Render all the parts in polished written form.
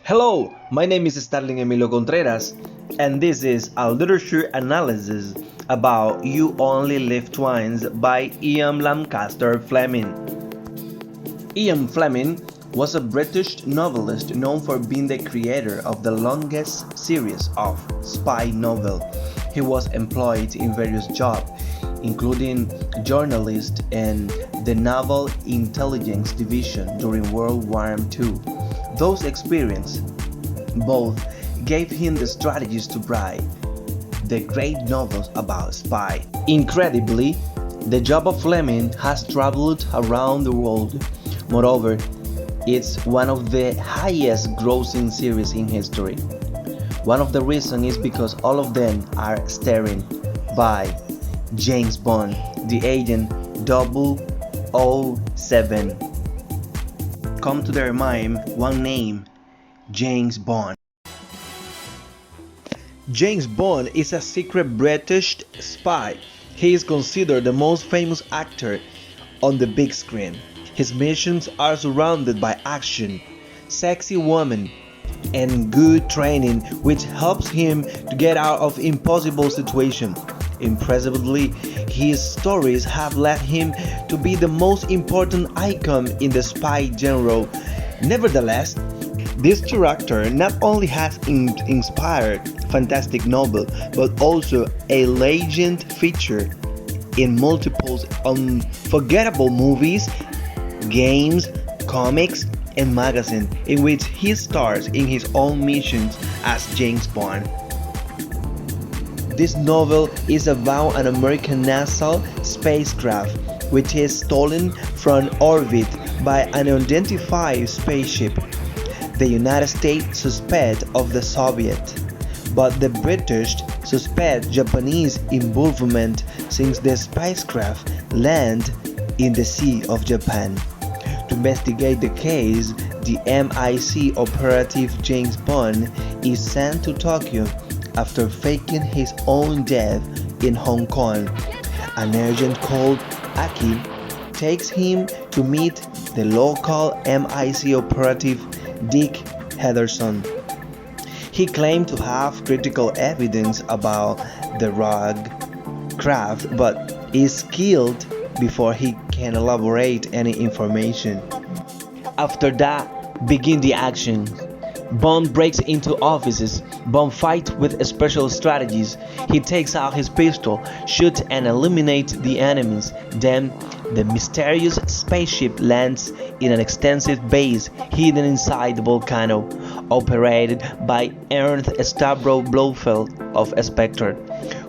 Hello, my name is Starling Emilio Contreras, and this is a literature analysis about You Only Live Twice by Ian Lancaster Fleming. Ian Fleming was a British novelist known for being the creator of the longest series of spy novels. He was employed in various jobs, including journalist in the Naval Intelligence Division during World War II. Those experiences both gave him the strategies to write the great novels about spy. Incredibly, the Job of Fleming has traveled around the world. Moreover, it's one of the highest grossing series in history. One of the reasons is because all of them are starring by James Bond, the agent 007. Come to their mind one name: James Bond. James Bond is a secret British spy. He is considered the most famous actor on the big screen. His missions are surrounded by action, sexy women, and good training, which helps him to get out of impossible situations. Impressively, his stories have led him to be the most important icon in the spy genre. Nevertheless, this character not only has inspired fantastic novels, but also a legend feature in multiple unforgettable movies, games, comics, and magazines in which he stars in his own missions as James Bond. This novel is about an American NASA spacecraft which is stolen from orbit by an unidentified spaceship. The United States suspect of the Soviet, but the British suspect Japanese involvement since the spacecraft landed in the Sea of Japan. To investigate the case, the MI6 operative James Bond is sent to Tokyo after faking his own death in Hong Kong. An agent called Aki takes him to meet the local MI6 operative Dick Henderson. He claimed to have critical evidence about the rogue craft, but is killed before he can elaborate any information. After that, begin the action. Bond breaks into offices. Bond fights with special strategies. He takes out his pistol, shoots and eliminates the enemies. Then, the mysterious spaceship lands in an extensive base hidden inside the volcano, operated by Ernst Stavro Blofeld of Spectre,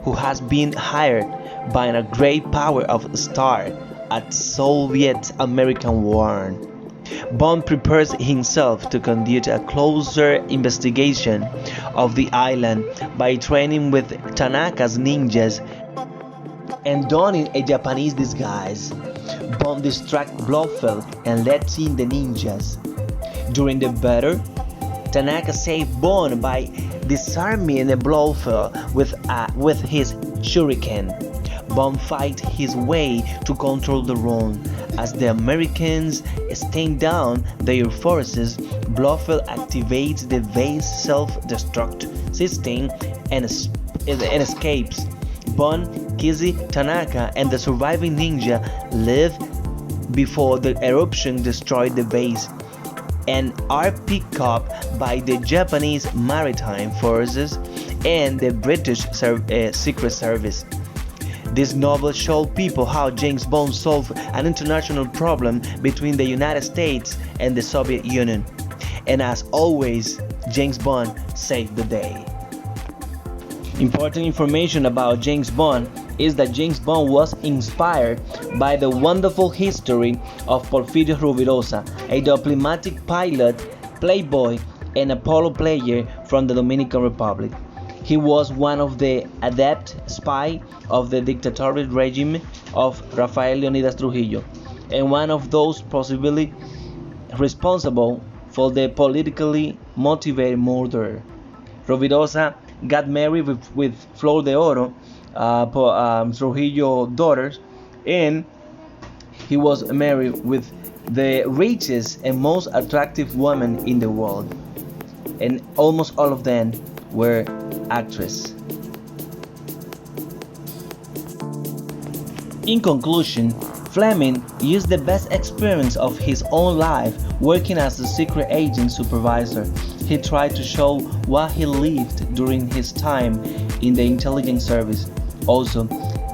who has been hired by a great power of Star at Soviet-American war. Bond prepares himself to conduct a closer investigation of the island by training with Tanaka's ninjas and donning a Japanese disguise. Bond distracts Blofeld and lets in the ninjas. During the battle, Tanaka saves Bond by disarming Blofeld with his shuriken. Bond fights his way to control the room. As the Americans stand down their forces, Blofeld activates the base self-destruct system and escapes. Bond, Kizzy, Tanaka, and the surviving ninja live before the eruption destroyed the base and are picked up by the Japanese maritime forces and the British Secret Service. This novel showed people how James Bond solved an international problem between the United States and the Soviet Union. And as always, James Bond saved the day. Important information about James Bond is that James Bond was inspired by the wonderful history of Porfirio Rubirosa, a diplomatic pilot, playboy, and a polo player from the Dominican Republic. He was one of the adept spies of the dictatorial regime of Rafael Leonidas Trujillo, and one of those possibly responsible for the politically motivated murder. Rubirosa got married with Flor de Oro, Trujillo's daughter, and he was married with the richest and most attractive woman in the world. and almost all of them were actresses. In conclusion, Fleming used the best experience of his own life working as a secret agent supervisor. He tried to show what he lived during his time in the intelligence service. Also,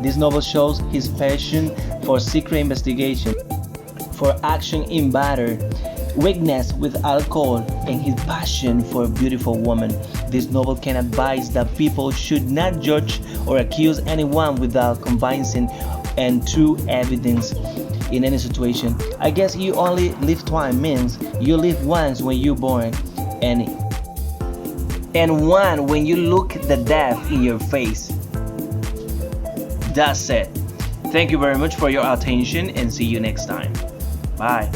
this novel shows his passion for secret investigation, for action in battle, weakness with alcohol, and his passion for a beautiful woman. This novel can advise that people should not judge or accuse anyone without convincing and true evidence in any situation. I guess you only live twice means you live once when you're born, and one when you look the death in your face. That's it. Thank you very much for your attention and see you next time. Bye.